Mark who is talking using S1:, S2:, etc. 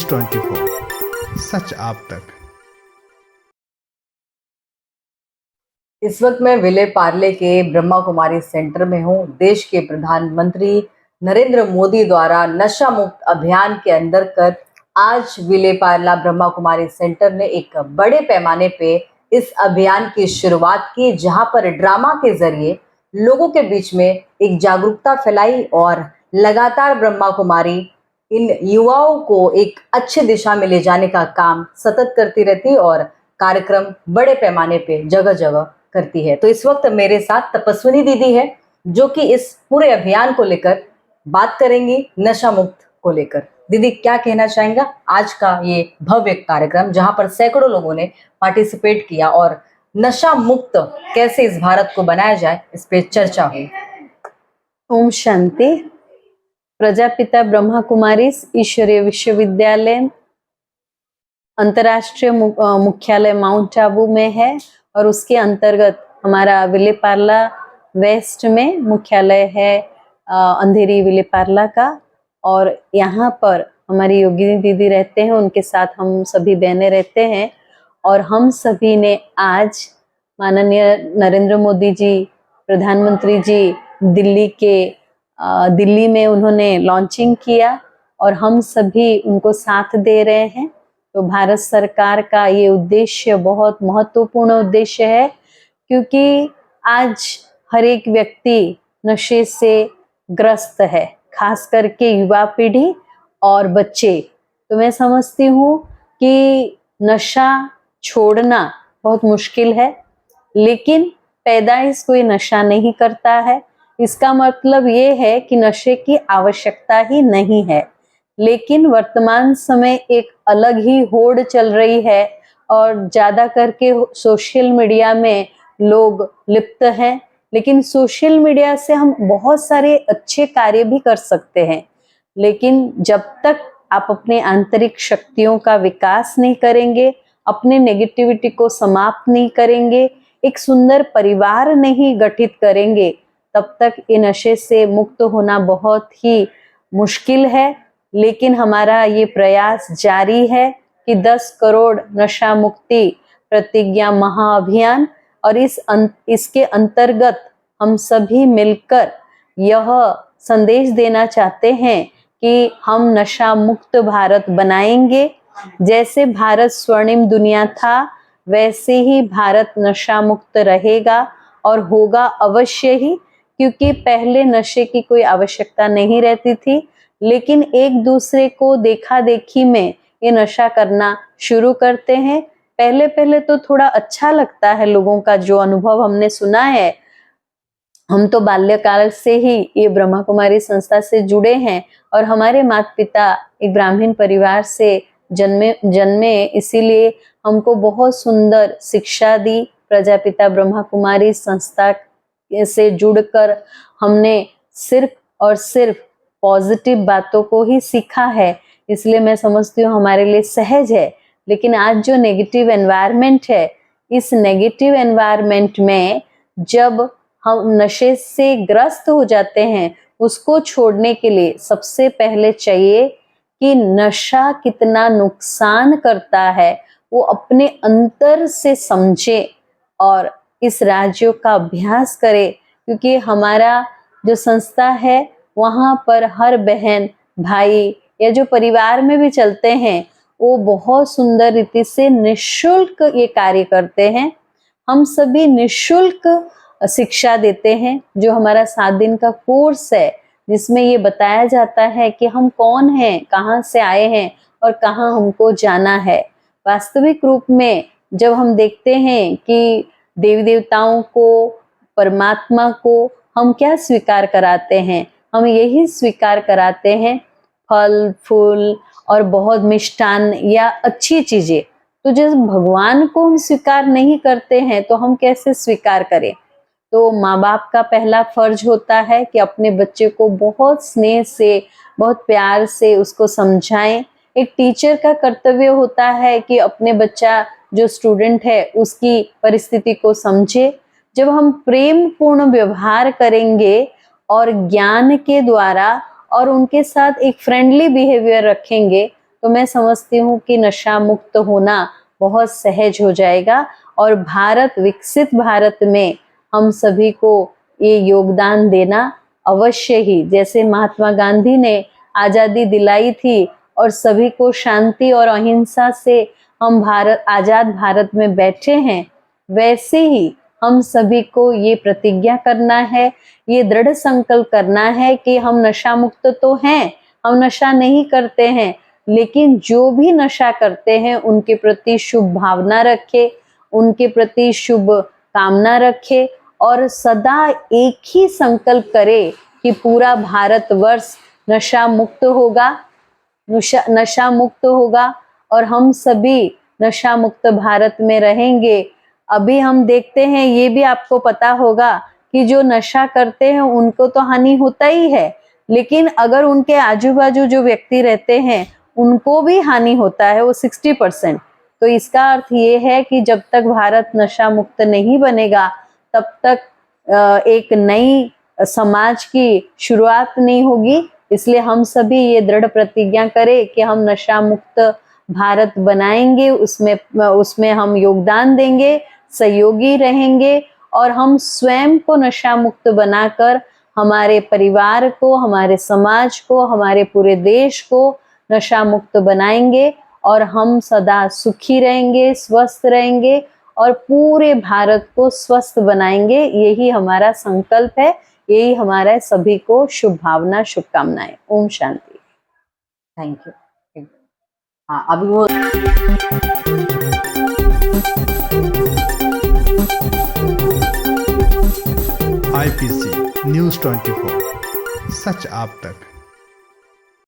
S1: News24 सच आप तक।
S2: इस वक्त मैं विले पार्ले के ब्रह्मा कुमारी सेंटर में हूँ। देश के प्रधानमंत्री नरेंद्र मोदी द्वारा नशा मुक्त अभियान के अंतर्गत आज विले पार्ला ब्रह्मा कुमारी सेंटर ने एक बड़े पैमाने पे इस अभियान की शुरुआत की, जहां पर ड्रामा के जरिए लोगों के बीच में एक जागरूकता फैलाई और लगातार ब्रह्मा कुमारी इन युवाओं को एक अच्छी दिशा में ले जाने का काम सतत करती रहती और कार्यक्रम बड़े पैमाने पे जगह जगह करती है। तो इस वक्त मेरे साथ तपस्विनी दीदी है, जो कि इस पूरे अभियान को लेकर बात करेंगी, नशा मुक्त को लेकर। दीदी, क्या कहना चाहेंगे आज का ये भव्य कार्यक्रम, जहां पर सैकड़ों लोगों ने पार्टिसिपेट किया और नशा मुक्त कैसे इस भारत को बनाया जाए, इस पे चर्चा हुई।
S3: ओम शांति। प्रजापिता ब्रह्मा कुमारी ईश्वरीय विश्वविद्यालय अंतर्राष्ट्रीय मुख्यालय माउंट आबू में है और उसके अंतर्गत हमारा विले पार्ला वेस्ट में मुख्यालय है अंधेरी विले पार्ला का। और यहाँ पर हमारी योगिनी दीदी रहते हैं, उनके साथ हम सभी बहनें रहते हैं। और हम सभी ने आज माननीय नरेंद्र मोदी जी, प्रधानमंत्री जी दिल्ली में उन्होंने लॉन्चिंग किया और हम सभी उनको साथ दे रहे हैं। तो भारत सरकार का ये उद्देश्य बहुत महत्वपूर्ण उद्देश्य है, क्योंकि आज हर एक व्यक्ति नशे से ग्रस्त है, खास करके युवा पीढ़ी और बच्चे। तो मैं समझती हूँ कि नशा छोड़ना बहुत मुश्किल है, लेकिन पैदाइश कोई नशा नहीं करता है। इसका मतलब ये है कि नशे की आवश्यकता ही नहीं है। लेकिन वर्तमान समय एक अलग ही होड़ चल रही है और ज्यादा करके सोशल मीडिया में लोग लिप्त हैं। लेकिन सोशल मीडिया से हम बहुत सारे अच्छे कार्य भी कर सकते हैं, लेकिन जब तक आप अपने आंतरिक शक्तियों का विकास नहीं करेंगे, अपने नेगेटिविटी को समाप्त नहीं करेंगे, एक सुंदर परिवार नहीं गठित करेंगे, तब तक ये नशे से मुक्त होना बहुत ही मुश्किल है। लेकिन हमारा ये प्रयास जारी है कि 10 करोड़ नशा मुक्ति प्रतिज्ञा महाअभियान, और इसके अंतर्गत हम सभी मिलकर यह संदेश देना चाहते हैं कि हम नशा मुक्त भारत बनाएंगे। जैसे भारत स्वर्णिम दुनिया था, वैसे ही भारत नशा मुक्त रहेगा और होगा अवश्य ही, क्योंकि पहले नशे की कोई आवश्यकता नहीं रहती थी, लेकिन एक दूसरे को देखा देखी में ये नशा करना शुरू करते हैं। पहले पहले तो थोड़ा अच्छा लगता है, लोगों का जो अनुभव हमने सुना है। हम तो बाल्यकाल से ही ये ब्रह्मा कुमारी संस्था से जुड़े हैं और हमारे माता पिता एक ब्राह्मण परिवार से जन्मे, इसीलिए हमको बहुत सुंदर शिक्षा दी। प्रजापिता ब्रह्मा कुमारी संस्था से जुड़कर हमने सिर्फ और सिर्फ पॉजिटिव बातों को ही सीखा है, इसलिए मैं समझती हूँ हमारे लिए सहज है। लेकिन आज जो नेगेटिव एनवायरनमेंट है, इस नेगेटिव एनवायरनमेंट में जब हम नशे से ग्रस्त हो जाते हैं, उसको छोड़ने के लिए सबसे पहले चाहिए कि नशा कितना नुकसान करता है वो अपने अंतर से समझे और इस राज्यों का अभ्यास करे। क्योंकि हमारा जो संस्था है, वहाँ पर हर बहन भाई या जो परिवार में भी चलते हैं, वो बहुत सुंदर रीति से निःशुल्क ये कार्य करते हैं। हम सभी निःशुल्क शिक्षा देते हैं, जो हमारा 7 दिन का कोर्स है, जिसमें ये बताया जाता है कि हम कौन हैं, कहाँ से आए हैं और कहाँ हमको जाना है। वास्तविक रूप में जब हम देखते हैं कि देवी देवताओं को, परमात्मा को हम क्या स्वीकार कराते हैं, हम यही स्वीकार कराते हैं फल फूल और बहुत मिष्ठान या अच्छी चीजें। तो जब भगवान को हम स्वीकार नहीं करते हैं तो हम कैसे स्वीकार करें। तो माँ बाप का पहला फर्ज होता है कि अपने बच्चे को बहुत स्नेह से, बहुत प्यार से उसको समझाएं। एक टीचर का कर्तव्य होता है कि अपने बच्चा जो स्टूडेंट है उसकी परिस्थिति को समझे। जब हम प्रेम पूर्ण व्यवहार करेंगे और ज्ञान के द्वारा और उनके साथ एक फ्रेंडली बिहेवियर रखेंगे, तो मैं समझती हूँ कि नशा मुक्त होना बहुत सहज हो जाएगा और भारत, विकसित भारत में हम सभी को ये योगदान देना अवश्य ही, जैसे महात्मा गांधी ने आजादी दिलाई थी और सभी को शांति और अहिंसा से हम आजाद भारत में बैठे हैं, वैसे ही हम सभी को ये प्रतिज्ञा करना है, ये दृढ़ संकल्प करना है कि हम नशा मुक्त तो हैं, हम नशा नहीं करते हैं, लेकिन जो भी नशा करते हैं उनके प्रति शुभ भावना रखे, उनके प्रति शुभ कामना रखे और सदा एक ही संकल्प करे कि पूरा भारतवर्ष नशा मुक्त होगा, नशा मुक्त होगा और हम सभी नशा मुक्त भारत में रहेंगे। अभी हम देखते हैं, ये भी आपको पता होगा कि जो नशा करते हैं उनको तो हानि होता ही है, लेकिन अगर उनके आजू बाजू जो व्यक्ति रहते हैं उनको भी हानि होता है, वो 60%। तो इसका अर्थ ये है कि जब तक भारत नशा मुक्त नहीं बनेगा तब तक एक नई समाज की शुरुआत नहीं होगी। इसलिए हम सभी ये दृढ़ प्रतिज्ञा करें कि हम नशा मुक्त भारत बनाएंगे, उसमें हम योगदान देंगे, सहयोगी रहेंगे और हम स्वयं को नशा मुक्त बनाकर हमारे परिवार को, हमारे समाज को, हमारे पूरे देश को नशा मुक्त बनाएंगे और हम सदा सुखी रहेंगे, स्वस्थ रहेंगे और पूरे भारत को स्वस्थ बनाएंगे। यही हमारा संकल्प है, यही हमारा सभी को शुभ भावना, शुभकामनाएं। ओम शांति।
S2: Thank you. हाँ, अभी वो
S1: IPC News 24, सच आप तक।